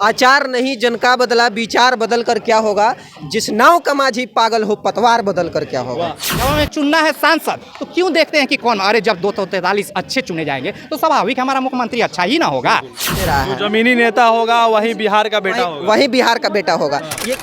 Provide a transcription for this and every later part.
आचार नहीं जन का बदला, विचार बदल कर क्या होगा, जिस नाव का माझी पागल हो पतवार बदल कर क्या होगा। गाँव में चुनना है सांसद तो क्यों देखते हैं कि कौन, अरे जब 243 अच्छे चुने जाएंगे तो स्वाभाविक हमारा मुख्यमंत्री अच्छा ही ना होगा। जो जमीनी नेता होगा वही बिहार का बेटा होगा। वही बिहार का बेटा होगा। ये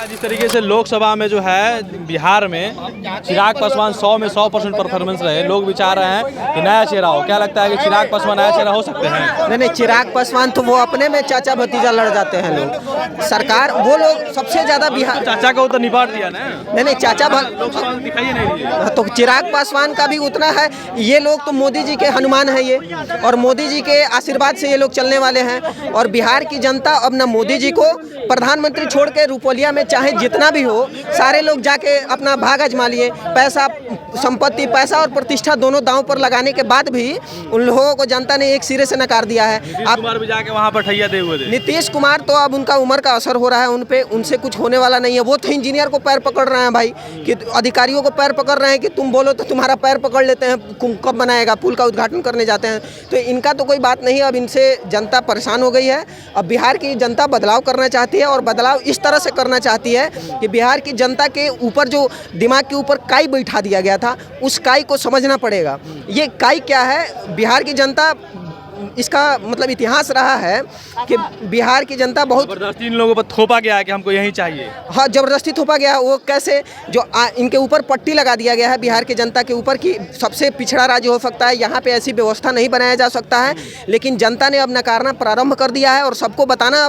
जिस तरीके से लोकसभा में जो है बिहार में चिराग पासवान 100 में 100% परफॉर्मेंस रहे, लोग विचार रहे हैं कि नया चेहरा हो। क्या लगता है कि चिराग पासवान नया चेहरा हो सकते हैं? नहीं, चिराग पासवान तो वो अपने में चाचा भतीजा लड़ जाते हैं लोग। सरकार वो लोग सबसे ज्यादा बिहार चाचा को तो निपाट दिया ना। नहीं चाचा लोकसभा में दिखाई नहीं दिया। तो चिराग पासवान का भी उतना है। ये लोग तो मोदी जी के हनुमान है ये, और मोदी जी के आशीर्वाद से ये लोग चलने वाले हैं। और बिहार की जनता अब न मोदी जी को, प्रधानमंत्री छोड़ के रुपौलिया में चाहे जितना भी हो सारे लोग जाके अपना भाग आजमा लिए। पैसा, संपत्ति, पैसा और प्रतिष्ठा दोनों दांव पर लगाने के बाद भी उन लोगों को जनता ने एक सिरे से नकार दिया है। नीतीश कुमार भी जाके वहाँ पर ठैया दे हुए थे। नीतीश कुमार तो अब उनका उम्र का असर हो रहा है उन पे, उनसे कुछ होने वाला नहीं है। वो तो इंजीनियर को पैर पकड़ रहे हैं भाई, कि अधिकारियों को पैर पकड़ रहे हैं कि तुम बोलो तो तुम्हारा पैर पकड़ लेते हैं, कब बनाएगा, पुल का उद्घाटन करने जाते हैं। तो इनका तो कोई बात नहीं है। अब इनसे जनता परेशान हो गई है। अब बिहार की जनता बदलाव करना चाहती है, और बदलाव इस तरह से करना चाहती है कि बिहार की जनता के ऊपर जो दिमाग के ऊपर काई बैठा दिया गया था, उस काई को समझना पड़ेगा। ये काई क्या है? बिहार की जनता, इसका मतलब इतिहास रहा है कि बिहार की जनता बहुत जबरदस्ती इन लोगों पर थोपा गया है कि हमको यही चाहिए। हाँ, जबरदस्ती थोपा गया। वो कैसे? जो इनके ऊपर पट्टी लगा दिया गया है बिहार की जनता के ऊपर कि सबसे पिछड़ा राज्य हो सकता है, यहाँ पे ऐसी व्यवस्था नहीं बनाया जा सकता है। लेकिन जनता ने अब नकारना प्रारंभ कर दिया है और सबको बताना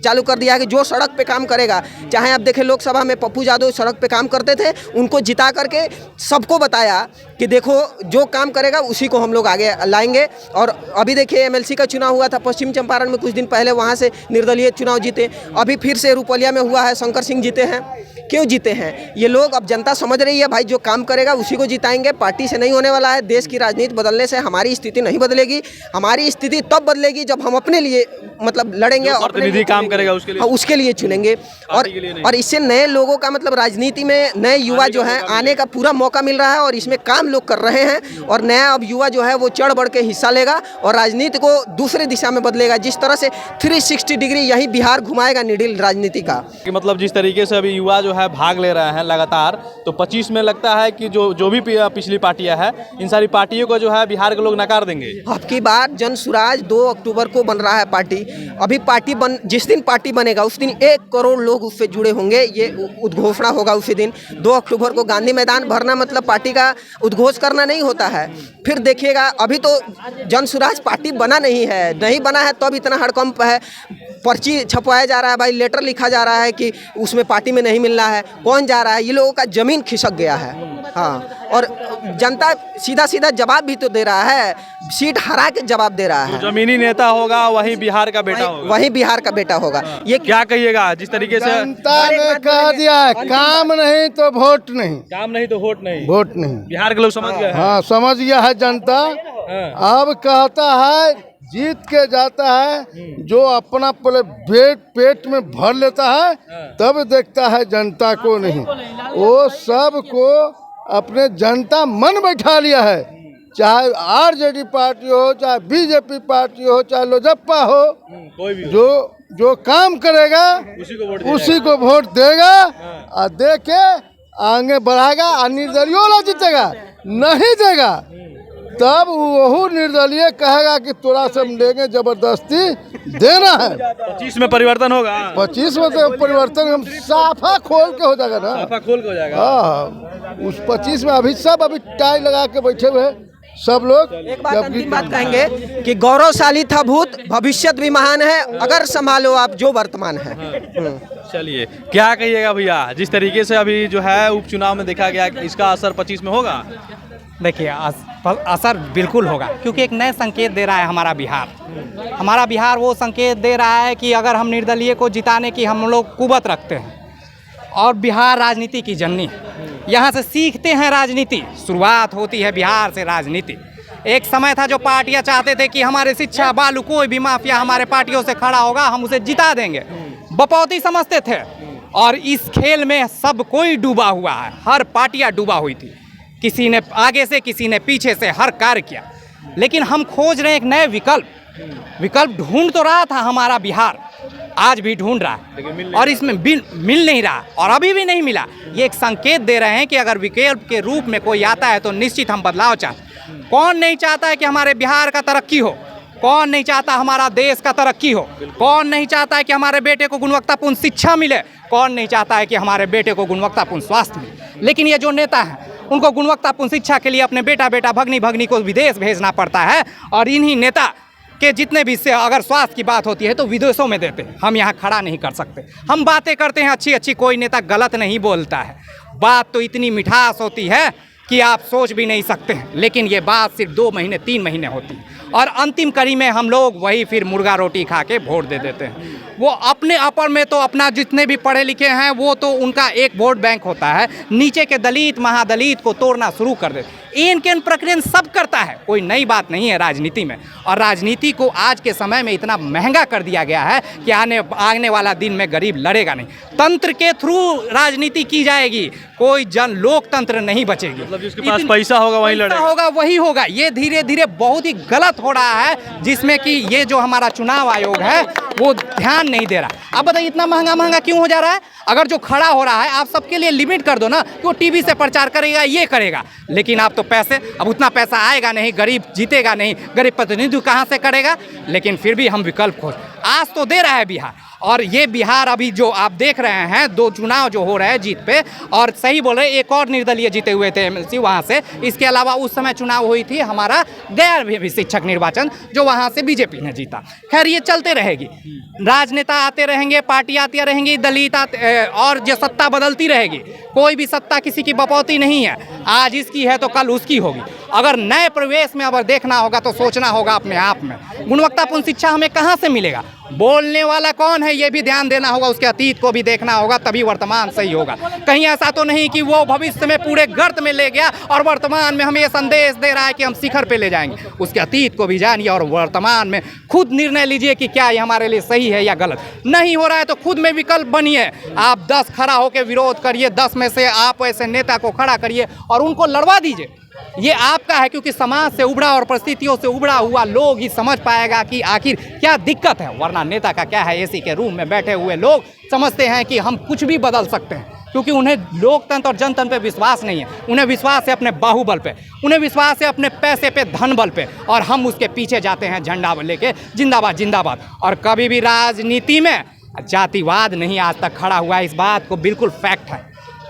चालू कर दिया है कि जो सड़क पे काम करेगा, चाहे आप देखें लोकसभा में पप्पू यादव सड़क पे काम करते थे, उनको जिता करके सबको बताया कि देखो जो काम करेगा उसी को हम लोग आगे लाएंगे। और अभी देखिए एमएलसी का चुनाव हुआ था पश्चिम चंपारण में कुछ दिन पहले, वहाँ से निर्दलीय चुनाव जीते। अभी फिर से रुपौलिया में हुआ है, शंकर सिंह जीते हैं। क्यों जीते हैं? ये लोग, अब जनता समझ रही है भाई जो काम करेगा उसी को जिताएंगे। पार्टी से नहीं होने वाला है। देश की राजनीति बदलने से हमारी स्थिति नहीं बदलेगी। हमारी स्थिति तब बदलेगी जब हम अपने लिए मतलब लड़ेंगे, प्रतिनिधि काम करेगा उसके लिए चुनेंगे। और इससे नए लोगों का मतलब राजनीति में नए युवा जो है आने का पूरा मौका मिल रहा है, और इसमें काम लोग कर रहे हैं। और नया अब युवा जो है वो चढ़ बढ़ के हिस्सा लेगा और राजनीति को दूसरे दिशा में बदलेगा। जिस तरह से 360 डिग्री यही बिहार घुमाएगा निडिल राजनीति का। कि मतलब जिस तरीके से अभी युवा जो है भाग ले रहे हैं लगातार, तो 25 में लगता है कि जो भी पिछली पार्टियां हैं, इन सारी पार्टियों को जो है बिहार के लोग नकार देंगे। अब की बार जन सुराज 2 अक्टूबर को बन रहा है पार्टी। अभी पार्टी जिस दिन पार्टी बनेगा उस दिन 1 करोड़ लोग उससे जुड़े होंगे। ये उद्घोषणा होगा उसी दिन 2 अक्टूबर को। गांधी मैदान भरना मतलब पार्टी का उद्घोष करना नहीं होता है। फिर देखिएगा, अभी तो जन सुराज पार्टी बना नहीं है, नहीं बना है तो अब इतना हड़कंप है। पर्ची छपवाया जा रहा है भाई, लेटर लिखा जा रहा है कि उसमें पार्टी में नहीं मिलना है। कौन जा रहा है? ये लोगों का जमीन खिसक गया है। हाँ, और जनता सीधा सीधा जवाब भी तो दे रहा है, सीट हरा के जवाब दे रहा है। जमीनी नेता होगा वही बिहार का बेटा होगा। वही बिहार का बेटा होगा। ये क्या कहिएगा जिस तरीके से जनता ने कह दिया है, काम नहीं तो वोट नहीं, काम नहीं तो वोट नहीं, वोट नहीं। बिहार के लोग समझ गए हैं। हाँ, समझ गया है जनता। अब कहता है जीत के जाता है, जो अपना पहले पेट में भर लेता है तब देखता है जनता को नहीं। वो सब को अपने जनता मन बैठा लिया है। चाहे आरजेडी पार्टी हो, चाहे बीजेपी पार्टी हो, चाहे लोजपा हो, कोई भी जो काम करेगा उसी को वोट देगा और दे के आगे बढ़ाएगा। और निर्दलीय वाला जीतेगा, नहीं देगा तब वो निर्दलीय कहेगा कि तोरा से हम लेंगे, जबरदस्ती देना है। 25 में परिवर्तन होगा। 25 में तो परिवर्तन हम साफा खोल के हो जाएगा ना, साफा खोल के हो जाएगा। हाँ, उस 25 में अभी टाई लगा के बैठे हुए सब लोग। एक बात, अंतिम बात कहेंगे कि गौरवशाली था भूत, भविष्यत भी महान है, अगर संभालो आप जो वर्तमान है। चलिए, क्या कहिएगा भैया, जिस तरीके से अभी जो है उपचुनाव में देखा गया, इसका असर 25 में होगा? देखिए असर बिल्कुल होगा, क्योंकि एक नए संकेत दे रहा है हमारा बिहार। हमारा बिहार वो संकेत दे रहा है कि अगर हम निर्दलीय को जिताने की हम लोग कुवत रखते हैं, और बिहार राजनीति की जननी, यहाँ से सीखते हैं राजनीति। शुरुआत होती है बिहार से राजनीति। एक समय था जो पार्टियां चाहते थे कि हमारे शिक्षा बालू कोई भी माफिया हमारे पार्टियों से खड़ा होगा, हम उसे जिता देंगे, बपौती समझते थे। और इस खेल में सब कोई डूबा हुआ है, हर पार्टियां डूबा हुई थी, किसी ने आगे से किसी ने पीछे से हर कार्य किया। लेकिन हम खोज रहे हैं एक नए विकल्प ढूंढ तो रहा था हमारा बिहार, आज भी ढूंढ रहा है और इसमें मिल नहीं रहा और अभी भी नहीं मिला। ये एक संकेत दे रहे हैं कि अगर विकल्प के रूप में कोई आता है तो निश्चित हम बदलाव चाहते हैं। कौन नहीं चाहता है कि हमारे बिहार का तरक्की हो? कौन नहीं चाहता हमारा देश का तरक्की हो? कौन नहीं चाहता है कि हमारे बेटे को गुणवत्तापूर्ण शिक्षा मिले? कौन नहीं चाहता है कि हमारे बेटे को गुणवत्तापूर्ण स्वास्थ्य मिले? लेकिन ये जो नेता हैं उनको गुणवत्तापूर्ण शिक्षा के लिए अपने बेटा भगनी को विदेश भेजना पड़ता है और इन्हीं नेता के जितने भी से अगर स्वास्थ्य की बात होती है तो विदेशों में देते हैं। हम यहाँ खड़ा नहीं कर सकते। हम बातें करते हैं अच्छी, कोई नेता गलत नहीं बोलता है। बात तो इतनी मिठास होती है कि आप सोच भी नहीं सकते हैं, लेकिन ये बात सिर्फ 2 महीने 3 महीने होती है और अंतिम कड़ी में हम लोग वही फिर मुर्गा रोटी खा के वोट दे देते हैं। वो अपने अपर में तो अपना जितने भी पढ़े लिखे हैं वो तो उनका एक वोट बैंक होता है, नीचे के दलित महादलित को तोड़ना शुरू कर देते। इनके प्रक्रिया सब करता है, कोई नई बात नहीं है राजनीति में। और राजनीति को आज के समय में इतना महंगा कर दिया गया है कि आने वाला दिन में गरीब लड़ेगा नहीं। तंत्र के थ्रू राजनीति की जाएगी, कोई लोकतंत्र नहीं बचेगी। मतलब जिसके पास पैसा होगा वही लड़ेगा, होगा वही होगा। ये धीरे धीरे बहुत ही गलत हो रहा है, जिसमें कि ये जो हमारा चुनाव आयोग है वो ध्यान नहीं दे रहा। अब बताइए इतना महंगा क्यों हो जा रहा है? अगर जो खड़ा हो रहा है आप सबके लिए लिमिट कर दो ना कि वो टीवी से प्रचार करेगा, ये करेगा, लेकिन आप तो पैसे, अब उतना पैसा आएगा नहीं, गरीब जीतेगा नहीं, गरीब प्रतिनिधित्व कहाँ से करेगा? लेकिन फिर भी हम विकल्प खोज आज तो दे रहा है बिहार। और ये बिहार अभी जो आप देख रहे हैं 2 चुनाव जो हो रहे हैं जीत पे, और सही बोल रहे, एक और निर्दलीय जीते हुए थे एमएलसी वहाँ से। इसके अलावा उस समय चुनाव हुई थी हमारा गया भी शिक्षक निर्वाचन, जो वहाँ से बीजेपी ने जीता। खैर ये चलते रहेगी, राजनेता आते रहेंगे, पार्टी आती रहेंगी, दलित और जो सत्ता बदलती रहेगी। कोई भी सत्ता किसी की बपौती नहीं है, आज इसकी है तो कल उसकी होगी। अगर नए प्रवेश में अगर देखना होगा तो सोचना होगा अपने आप में, गुणवत्तापूर्ण शिक्षा हमें कहाँ से मिलेगा? बोलने वाला कौन है ये भी ध्यान देना होगा, उसके अतीत को भी देखना होगा, तभी वर्तमान सही होगा। कहीं ऐसा तो नहीं कि वो भविष्य में पूरे गर्त में ले गया और वर्तमान में हमें ये संदेश दे रहा है कि हम शिखर पे ले जाएंगे। उसके अतीत को भी जानिए और वर्तमान में खुद निर्णय लीजिए कि क्या ये हमारे लिए सही है या गलत। नहीं हो रहा है तो खुद में विकल्प बनिए। आप 10 खड़ा होकर विरोध करिए, 10 में से आप ऐसे नेता को खड़ा करिए और उनको लड़वा दीजिए। ये आपका है, क्योंकि समाज से उभरा और परिस्थितियों से उभरा हुआ लोग ही समझ पाएगा कि आखिर क्या दिक्कत है। वरना नेता का क्या है, एसी के रूम में बैठे हुए लोग समझते हैं कि हम कुछ भी बदल सकते हैं, क्योंकि उन्हें लोकतंत्र और जनतंत्र पे विश्वास नहीं है। उन्हें विश्वास है अपने बाहुबल पे, उन्हें विश्वास है अपने पैसे पे, धन बल पे, और हम उसके पीछे जाते हैं झंडा लेके, जिंदाबाद जिंदाबाद। और कभी भी राजनीति में जातिवाद नहीं आज तक खड़ा हुआ है, इस बात को बिल्कुल फैक्ट है,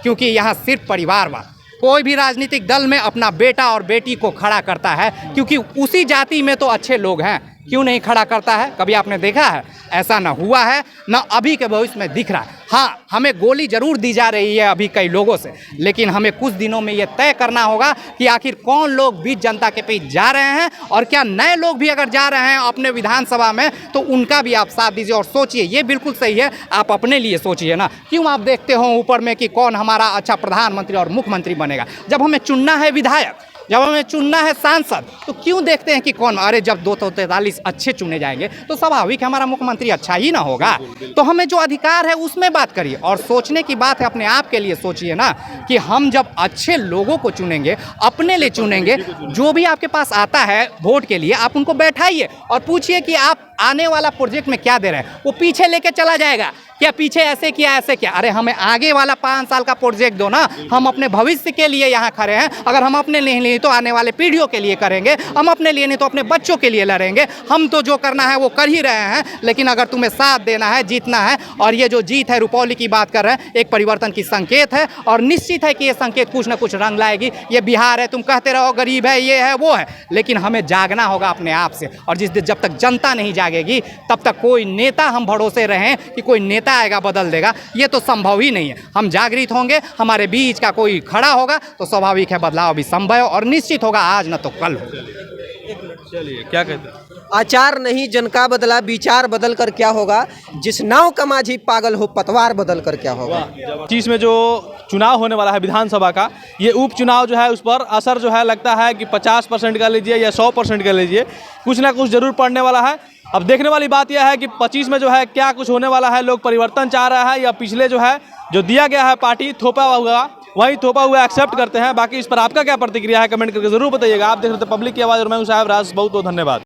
क्योंकि यहाँ सिर्फ परिवारवाद। कोई भी राजनीतिक दल में अपना बेटा और बेटी को खड़ा करता है, क्योंकि उसी जाति में तो अच्छे लोग हैं। क्यों नहीं खड़ा करता है? कभी आपने देखा है? ऐसा ना हुआ है, ना अभी के भविष्य में दिख रहा है। हाँ, हमें गोली जरूर दी जा रही है अभी कई लोगों से, लेकिन हमें कुछ दिनों में ये तय करना होगा कि आखिर कौन लोग बीच जनता के बीच जा रहे हैं, और क्या नए लोग भी अगर जा रहे हैं अपने विधानसभा में तो उनका भी आप साथ दीजिए। और सोचिए, ये बिल्कुल सही है, आप अपने लिए सोचिए ना। क्यों आप देखते हो ऊपर में कि कौन हमारा अच्छा प्रधानमंत्री और मुख्यमंत्री बनेगा? जब हमें चुनना है विधायक, जब हमें चुनना है सांसद, तो क्यों देखते हैं कि कौन? अरे जब 243 अच्छे चुने जाएंगे तो स्वाभाविक हमारा मुख्यमंत्री अच्छा ही ना होगा। तो हमें जो अधिकार है उसमें बात करिए, और सोचने की बात है अपने आप के लिए सोचिए ना कि हम जब अच्छे लोगों को चुनेंगे, अपने लिए चुनेंगे, जो भी आपके पास आता है वोट के लिए आप उनको बैठाइए और पूछिए कि आप आने वाला प्रोजेक्ट में क्या दे रहे हैं। वो पीछे लेके चला जाएगा, क्या पीछे ऐसे किया ऐसे क्या? अरे हमें आगे वाला 5 साल का प्रोजेक्ट दो ना। हम अपने भविष्य के लिए यहाँ खड़े हैं। अगर हम अपने लिए नहीं तो आने वाले पीढ़ियों के लिए करेंगे, हम अपने लिए नहीं तो अपने बच्चों के लिए लड़ेंगे। हम तो जो करना है वो कर ही रहे हैं, लेकिन अगर तुम्हें साथ देना है, जीतना है, और ये जो जीत है रुपौली की बात कर रहे हैं, एक परिवर्तन की संकेत है, और निश्चित है कि ये संकेत कुछ ना कुछ रंग लाएगी। ये बिहार है, तुम कहते रहो गरीब है, ये है वो है, लेकिन हमें जागना होगा अपने आप से। और जब तक जनता नहीं जागेगी तब तक कोई नेता हम भरोसे रहें कि कोई नेता आएगा बदल देगा, ये तो संभव ही नहीं है। हम जागृत होंगे, हमारे बीच का कोई खड़ा होगा तो स्वाभाविक है बदलाव भी संभव है, और निश्चित होगा आज न तो कल होगा। चलिए, क्या कहते हैं? आचार नहीं जन का बदला, विचार बदल कर क्या होगा? जिस नाव का माझी पागल हो, पतवार बदल कर क्या होगा? 25 में जो चुनाव होने वाला है विधानसभा का, ये उपचुनाव जो है उस पर असर जो है लगता है कि 50% का लीजिए या 100% का लीजिए, कुछ ना कुछ जरूर पड़ने वाला है। अब देखने वाली बात यह है कि 25 में जो है क्या कुछ होने वाला है। लोग परिवर्तन चाह रहा है या पिछले जो है जो दिया गया है पार्टी थोपा हुआ, वही थोपा हुआ एक्सेप्ट करते हैं। बाकी इस पर आपका क्या प्रतिक्रिया है कमेंट करके जरूर बताइएगा। आप देख रहे थे पब्लिक की आवाज़ और मैं हूं साहब राज। बहुत बहुत धन्यवाद।